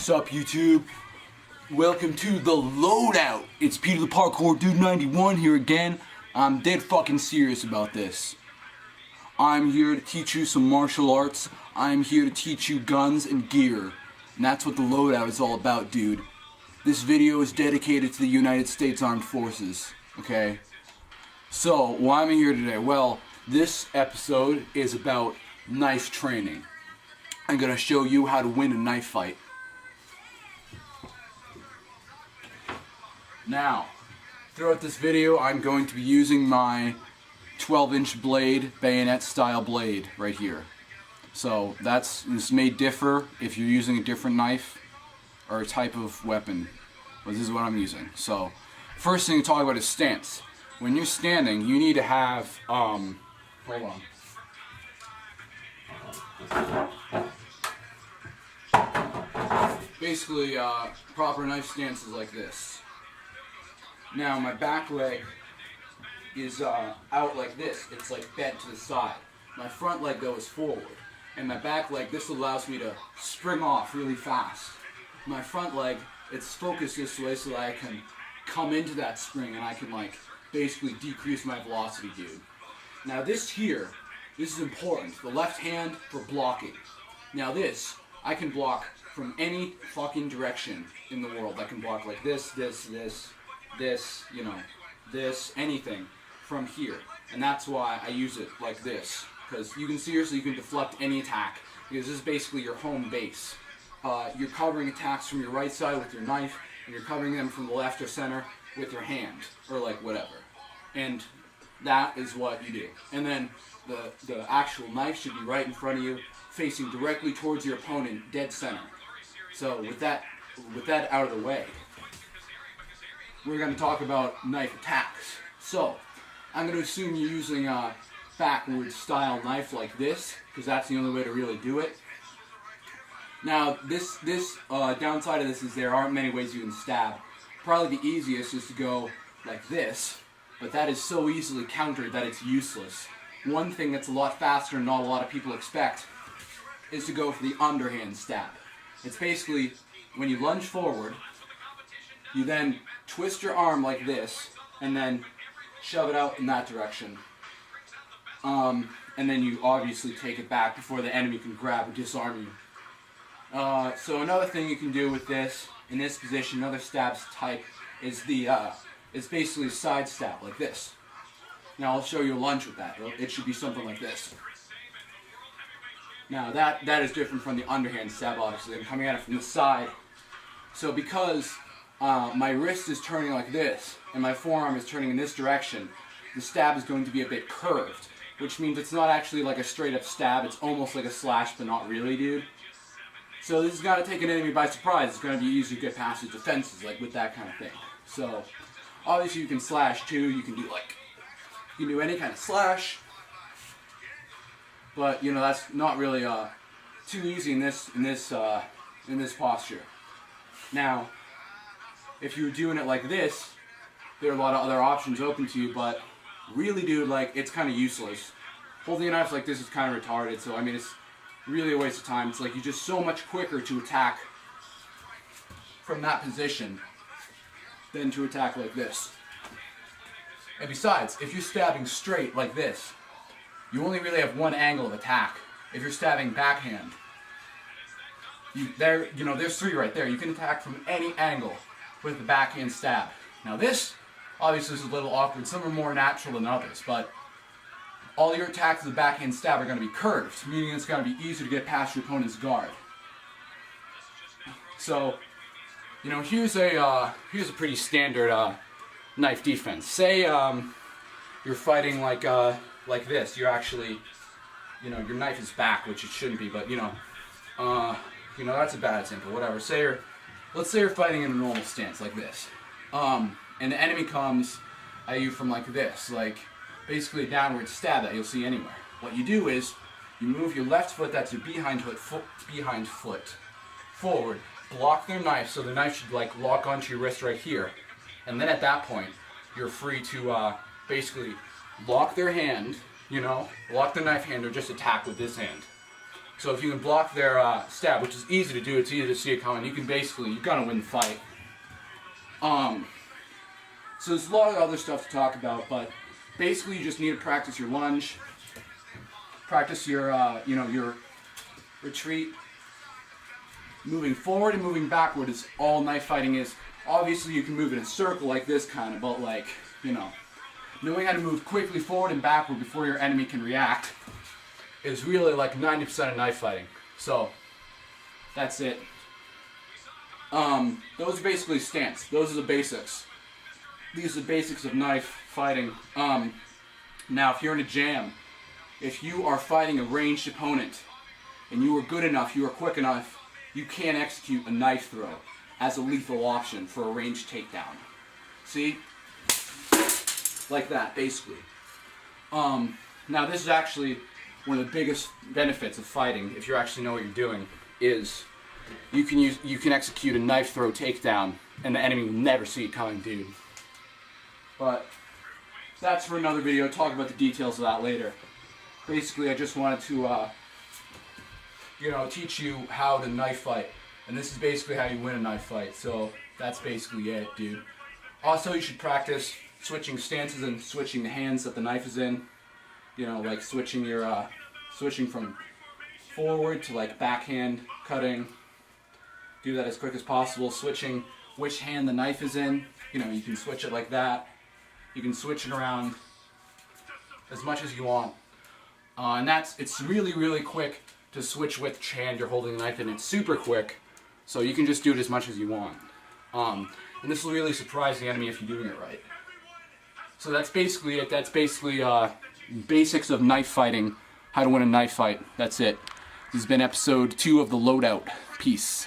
Sup YouTube? Welcome to the Loadout. It's Peter the Parkour Dude 91 here again. I'm dead fucking serious about this. I'm here to teach you some martial arts. I'm here to teach you guns and gear. And that's what the Loadout is all about, dude. This video is dedicated to the United States Armed Forces, okay? So, why am I here today? Well, this episode is about knife training. I'm gonna show you how to win a knife fight. Now, throughout this video, I'm going to be using my 12-inch blade, bayonet style blade right here. So this may differ if you're using a different knife or a type of weapon, but this is what I'm using. So, first thing to talk about is stance. When you're standing, you need to have, hold on. Basically, proper knife stance is like this. Now, my back leg is out like this. It's like bent to the side. My front leg, though, is forward. And my back leg, this allows me to spring off really fast. My front leg, it's focused this way so that I can come into that spring and I can, like, basically decrease my velocity, dude. Now, this here, this is important. The left hand for blocking. Now, this, I can block from any fucking direction in the world. I can block like this, you know, this, anything from here. And that's why I use it like this. Because you can deflect any attack. Because this is basically your home base. You're covering attacks from your right side with your knife, and you're covering them from the left or center with your hand, or like whatever. And that is what you do. And then the actual knife should be right in front of you, facing directly towards your opponent, dead center. So with that out of the way, we're going to talk about knife attacks. So, I'm going to assume you're using a backwards style knife like this, because that's the only way to really do it. Now, this downside of this is there aren't many ways you can stab. Probably the easiest is to go like this, but that is so easily countered that it's useless. One thing that's a lot faster and not a lot of people expect is to go for the underhand stab. It's basically, when you lunge forward, you then twist your arm like this, and then shove it out in that direction. And then you obviously take it back before the enemy can grab or disarm you. So another thing you can do with this, in this position, another stab type, is it's basically a side stab, like this. Now I'll show you a lunge with that. It should be something like this. Now that is different from the underhand stab, obviously. I'm coming at it from the side. So because my wrist is turning like this, and my forearm is turning in this direction, the stab is going to be a bit curved, which means it's not actually like a straight up stab, it's almost like a slash, but not really, dude. So this is going to take an enemy by surprise. It's going to be easy to get past his defenses, like with that kind of thing. So, obviously you can slash too, you can do any kind of slash, but you know, that's not really too easy in this posture. Now, if you were doing it like this, there are a lot of other options open to you, but really, dude, like, it's kind of useless. Holding a knife like this is kind of retarded, so I mean, it's really a waste of time. It's like you're just so much quicker to attack from that position than to attack like this. And besides, if you're stabbing straight like this, you only really have one angle of attack. If you're stabbing backhand, there's three right there. You can attack from any angle with the backhand stab. Now this, obviously, is a little awkward. Some are more natural than others, but all your attacks with the backhand stab are going to be curved, meaning it's going to be easier to get past your opponent's guard. So, you know, here's a pretty standard knife defense. Say you're fighting like this. You're actually, you know, your knife is back, which it shouldn't be, but you know, that's a bad example. Whatever. Let's say you're fighting in a normal stance like this, and the enemy comes at you from like this, like basically a downward stab that you'll see anywhere. What you do is you move your left foot, that's your behind foot, forward, block their knife, so the knife should like lock onto your wrist right here, and then at that point you're free to basically lock their hand, lock the knife hand, or just attack with this hand. So if you can block their stab, which is easy to do, it's easy to see it coming, you can basically, you're gonna win the fight. So there's a lot of other stuff to talk about, but basically you just need to practice your lunge, practice your, your retreat. Moving forward and moving backward is all knife fighting is. Obviously you can move in a circle like this kind of, but like, knowing how to move quickly forward and backward before your enemy can react is really like 90% of knife fighting. So, that's it. Those are basically stance. Those are the basics. These are the basics of knife fighting. Now, if you're in a jam, if you are fighting a ranged opponent, and you are good enough, you are quick enough, you can execute a knife throw as a lethal option for a ranged takedown. See? Like that, basically. Now this is actually one of the biggest benefits of fighting, if you actually know what you're doing, is you can execute a knife throw takedown and the enemy will never see it coming, dude. But that's for another video. I'll talk about the details of that later. Basically, I just wanted to teach you how to knife fight. And this is basically how you win a knife fight. So that's basically it, dude. Also, you should practice switching stances and switching the hands that the knife is in. Like switching your switching from forward to like backhand cutting. Do that as quick as possible. Switching which hand the knife is in. You can switch it like that. You can switch it around as much as you want. And it's really, really quick to switch which hand you're holding the knife in. It's super quick, so you can just do it as much as you want. And this will really surprise the enemy if you're doing it right. So that's basically it. That's basically basics of knife fighting, how to win a knife fight. That's it. This has been episode 2 of the Loadout. Peace.